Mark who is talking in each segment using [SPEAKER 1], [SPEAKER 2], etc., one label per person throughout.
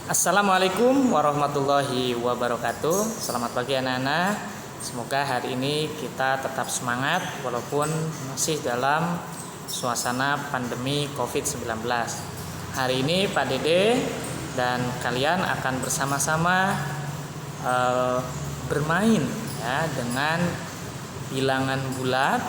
[SPEAKER 1] Assalamualaikum warahmatullahi wabarakatuh. Selamat pagi anak-anak. Semoga hari ini kita tetap semangat walaupun masih dalam suasana pandemi COVID-19. Hari ini Pak Dede dan kalian akan bersama-sama bermain ya dengan bilangan bulat.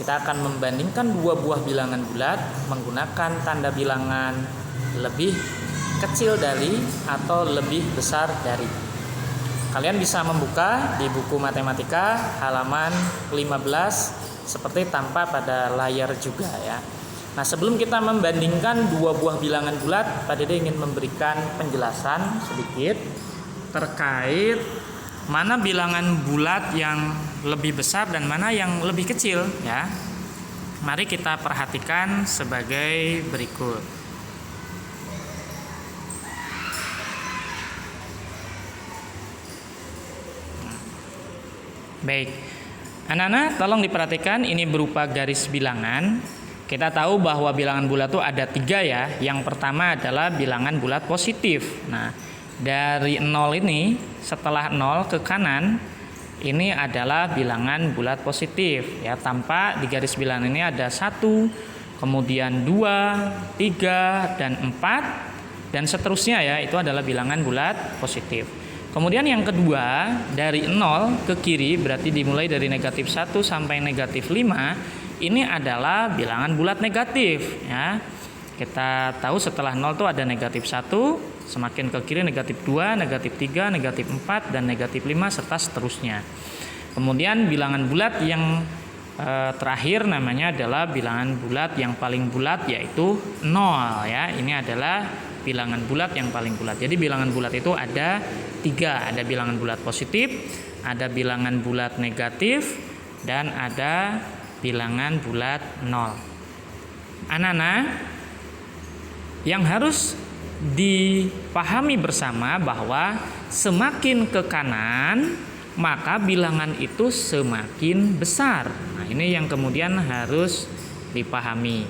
[SPEAKER 1] Kita akan membandingkan dua buah bilangan bulat menggunakan tanda bilangan lebih kecil dari atau lebih besar dari. Kalian bisa membuka di buku matematika halaman 15 seperti tampak pada layar juga ya. Nah, sebelum kita membandingkan dua buah bilangan bulat, Pak Dede ingin memberikan penjelasan sedikit terkait mana bilangan bulat yang lebih besar dan mana yang lebih kecil ya. Mari kita perhatikan sebagai berikut. Baik, anak-anak tolong diperhatikan, ini berupa garis bilangan. Kita tahu bahwa bilangan bulat itu ada 3 ya. Yang pertama adalah bilangan bulat positif. Nah, dari 0 ini, setelah 0 ke kanan, ini adalah bilangan bulat positif ya. Tampak di garis bilangan ini ada 1, kemudian 2, 3, dan 4, dan seterusnya ya. Itu adalah bilangan bulat positif. Kemudian yang kedua, dari 0 ke kiri berarti dimulai dari negatif 1 sampai negatif 5, ini adalah bilangan bulat negatif ya. Kita tahu setelah 0 itu ada negatif 1, semakin ke kiri negatif 2, negatif 3, negatif 4, dan negatif 5 serta seterusnya. Kemudian bilangan bulat yang terakhir namanya adalah bilangan bulat yang paling bulat, yaitu 0 ya. Ini adalah bilangan bulat yang paling bulat. Jadi bilangan bulat itu ada 3, ada bilangan bulat positif, ada bilangan bulat negatif, dan ada bilangan bulat 0. Anak-anak, yang harus dipahami bersama bahwa semakin ke kanan maka bilangan itu semakin besar. Nah, ini yang kemudian harus dipahami.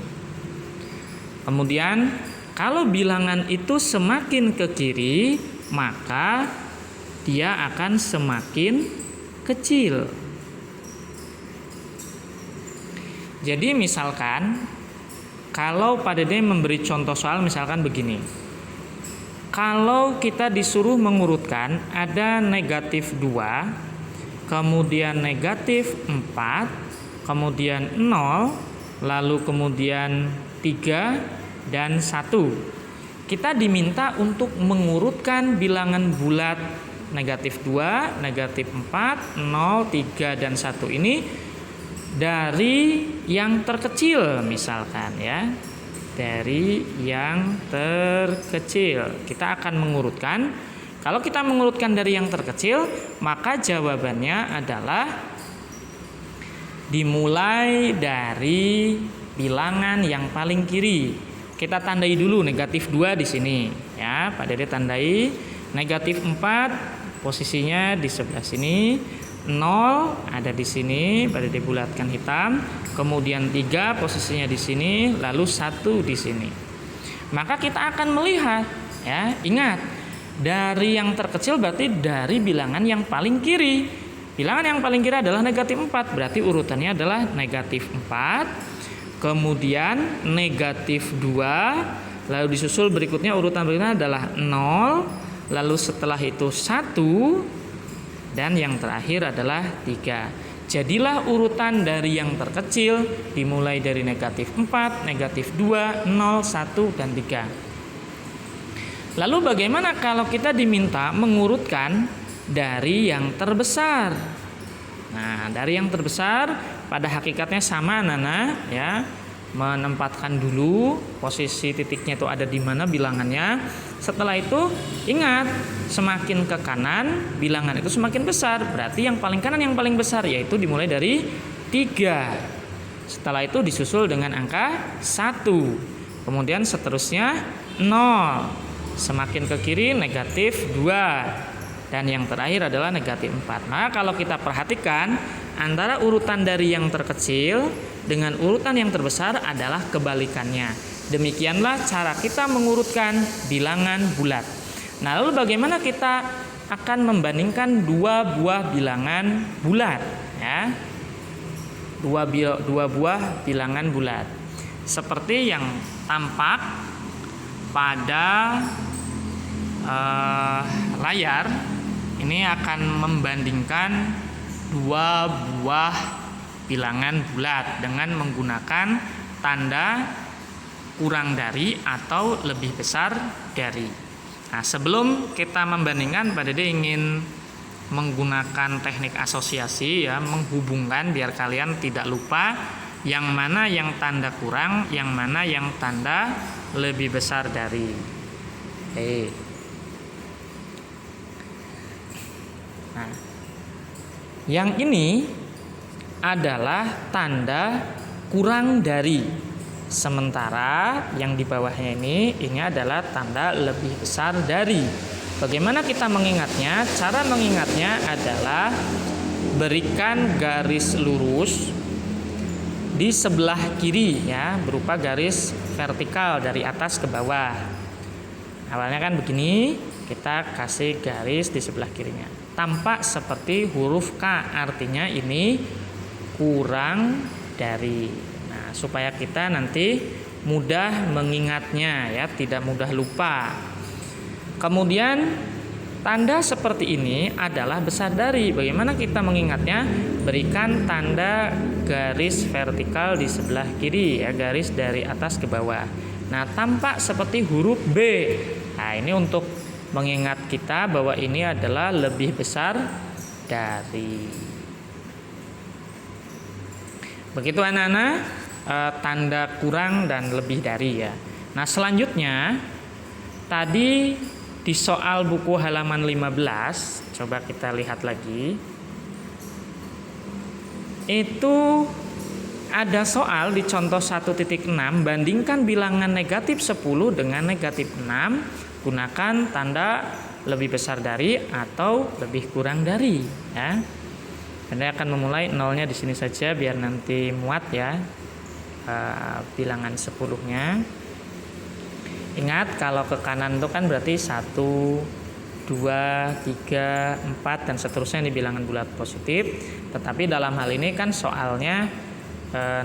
[SPEAKER 1] Kemudian kalau bilangan itu semakin ke kiri, maka dia akan semakin kecil. Jadi misalkan kalau Pak Dede memberi contoh soal misalkan begini. Kalau kita disuruh mengurutkan ada negatif 2, kemudian negatif 4, kemudian 0, lalu kemudian 3 dan 1. Kita diminta untuk mengurutkan bilangan bulat negatif 2, negatif 4, 0, 3, dan 1 ini dari yang terkecil misalkan ya. Dari yang terkecil kita akan mengurutkan. Kalau kita mengurutkan dari yang terkecil, maka jawabannya adalah dimulai dari bilangan yang paling kiri. Kita tandai dulu negatif 2 di sini ya. Pak Dede tandai negatif 4 posisinya di sebelah sini. 0 ada di sini, Pak Dede bulatkan hitam. Kemudian 3 posisinya di sini, lalu 1 di sini. Maka kita akan melihat ya, ingat dari yang terkecil berarti dari bilangan yang paling kiri. Bilangan yang paling kiri adalah negatif 4, berarti urutannya adalah negatif 4, kemudian negatif 2, lalu disusul berikutnya urutan berikutnya adalah 0, lalu setelah itu 1, dan yang terakhir adalah 3. Jadilah urutan dari yang terkecil dimulai dari negatif 4, negatif 2, 0, 1, dan 3. Lalu bagaimana kalau kita diminta mengurutkan dari yang terbesar? Nah, dari yang terbesar pada hakikatnya sama anak-anak ya. Menempatkan dulu posisi titiknya itu ada di mana bilangannya. Setelah itu ingat, semakin ke kanan bilangan itu semakin besar. Berarti yang paling kanan yang paling besar, yaitu dimulai dari 3. Setelah itu disusul dengan angka 1. Kemudian seterusnya 0. Semakin ke kiri negatif 2. Dan yang terakhir adalah negatif 4. Nah, kalau kita perhatikan antara urutan dari yang terkecil dengan urutan yang terbesar adalah kebalikannya. Demikianlah cara kita mengurutkan bilangan bulat. Nah, lalu bagaimana kita akan membandingkan dua buah bilangan bulat, ya? Dua buah bilangan bulat. Seperti yang tampak pada layar, ini akan membandingkan dua buah bilangan bulat dengan menggunakan tanda kurang dari atau lebih besar dari. Nah, sebelum kita membandingkan, Pak Dede ingin menggunakan teknik asosiasi, ya, menghubungkan biar kalian tidak lupa yang mana yang tanda kurang, yang mana yang tanda lebih besar dari. Nah, yang ini adalah tanda kurang dari. Sementara yang di bawahnya ini adalah tanda lebih besar dari. Bagaimana kita mengingatnya? Cara mengingatnya adalah berikan garis lurus di sebelah kiri, ya, berupa garis vertikal dari atas ke bawah. Awalnya kan begini, kita kasih garis di sebelah kirinya. Tampak seperti huruf K, artinya ini kurang dari. Supaya kita nanti mudah mengingatnya, ya, tidak mudah lupa. Kemudian tanda seperti ini adalah besar dari. Bagaimana kita mengingatnya? Berikan tanda garis vertikal di sebelah kiri, ya, garis dari atas ke bawah. Nah, tampak seperti huruf B. Nah, ini untuk mengingat kita bahwa ini adalah lebih besar dari. Begitu anak-anak, tanda kurang dan lebih dari, ya. Nah, selanjutnya tadi di soal buku halaman 15, coba kita lihat lagi. Itu ada soal di contoh 1.6, bandingkan bilangan negatif 10 dengan negatif 6, gunakan tanda lebih besar dari atau lebih kurang dari, ya. Anda akan memulai nolnya di sini saja biar nanti muat, ya, bilangan 10-nya. Ingat, kalau ke kanan itu kan berarti 1, 2, 3, 4 dan seterusnya di bilangan bulat positif. Tetapi dalam hal ini kan soalnya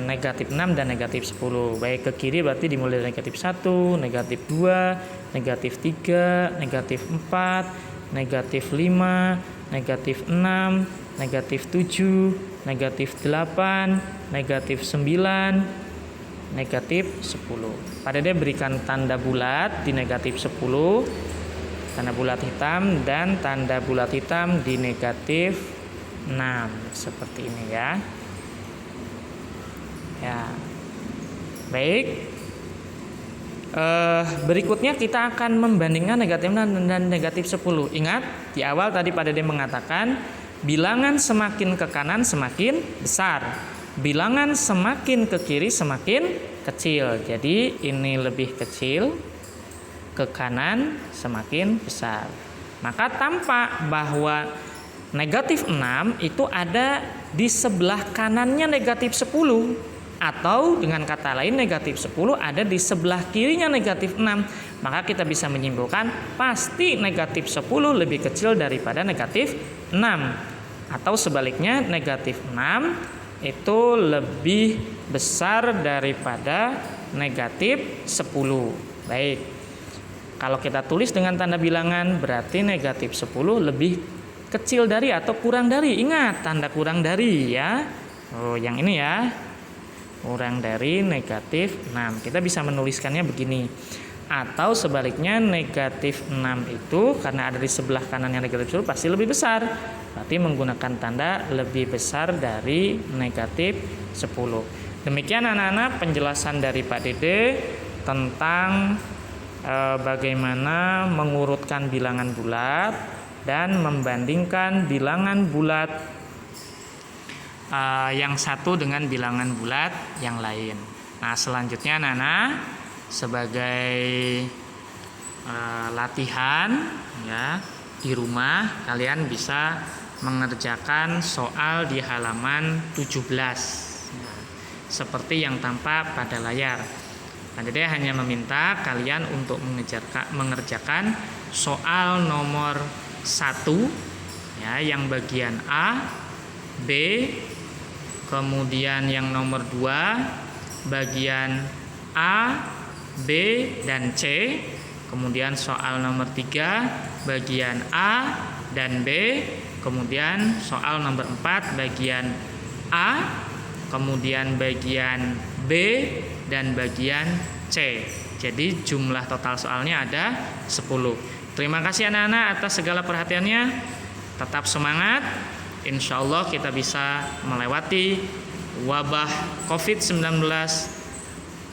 [SPEAKER 1] negatif 6 dan negatif 10. Baik ke kiri berarti dimulai dari negatif 1, negatif 2, negatif 3, negatif 4, negatif 5, negatif 6, negatif 7, negatif 8, negatif 9, negatif 10. Pada dia berikan tanda bulat di negatif 10, tanda bulat hitam, dan tanda bulat hitam di negatif 6. Seperti ini, ya. Ya. Baik. Berikutnya kita akan membandingkan negatif 6 dan negatif 10. Ingat, di awal tadi Pak Dede mengatakan bilangan semakin ke kanan semakin besar. Bilangan semakin ke kiri semakin kecil. Jadi ini lebih kecil, ke kanan semakin besar. Maka tampak bahwa negatif 6 itu ada di sebelah kanannya negatif 10. Atau dengan kata lain negatif 10 ada di sebelah kirinya negatif 6. Maka kita bisa menyimpulkan pasti negatif 10 lebih kecil daripada negatif 6. Atau sebaliknya negatif 6 itu lebih besar daripada negatif 10. Baik. Kalau kita tulis dengan tanda bilangan berarti negatif 10 lebih kecil dari atau kurang dari. Ingat tanda kurang dari, ya. Oh, yang ini, ya. Kurang dari negatif 6. Kita bisa menuliskannya begini. Atau sebaliknya negatif 6 itu karena ada di sebelah kanannya negatif 10 pasti lebih besar. Berarti menggunakan tanda lebih besar dari negatif 10. Demikian anak-anak penjelasan dari Pak Dede tentang bagaimana mengurutkan bilangan bulat dan membandingkan bilangan bulat yang satu dengan bilangan bulat yang lain. Nah, selanjutnya anak-anak sebagai latihan, ya, di rumah kalian bisa mengerjakan soal di halaman 17 seperti yang tampak pada layar. Pak Dede hanya meminta kalian untuk mengerjakan soal nomor 1 ya, yang bagian A, B, kemudian yang nomor 2 bagian A, B, dan C. Kemudian soal nomor 3 bagian A dan B. Kemudian soal nomor 4 bagian A, kemudian bagian B, dan bagian C. Jadi jumlah total soalnya ada 10. Terima kasih anak-anak atas segala perhatiannya. Tetap semangat. Insya Allah kita bisa melewati wabah COVID-19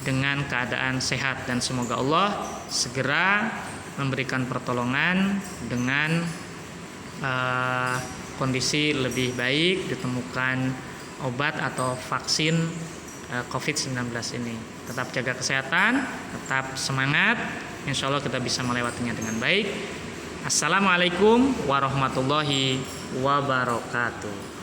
[SPEAKER 1] dengan keadaan sehat, dan semoga Allah segera memberikan pertolongan dengan kondisi lebih baik, ditemukan obat atau vaksin COVID-19 ini. Tetap jaga kesehatan, tetap semangat. Insya Allah kita bisa melewatinya dengan baik. Assalamualaikum warahmatullahi wabarakatuh.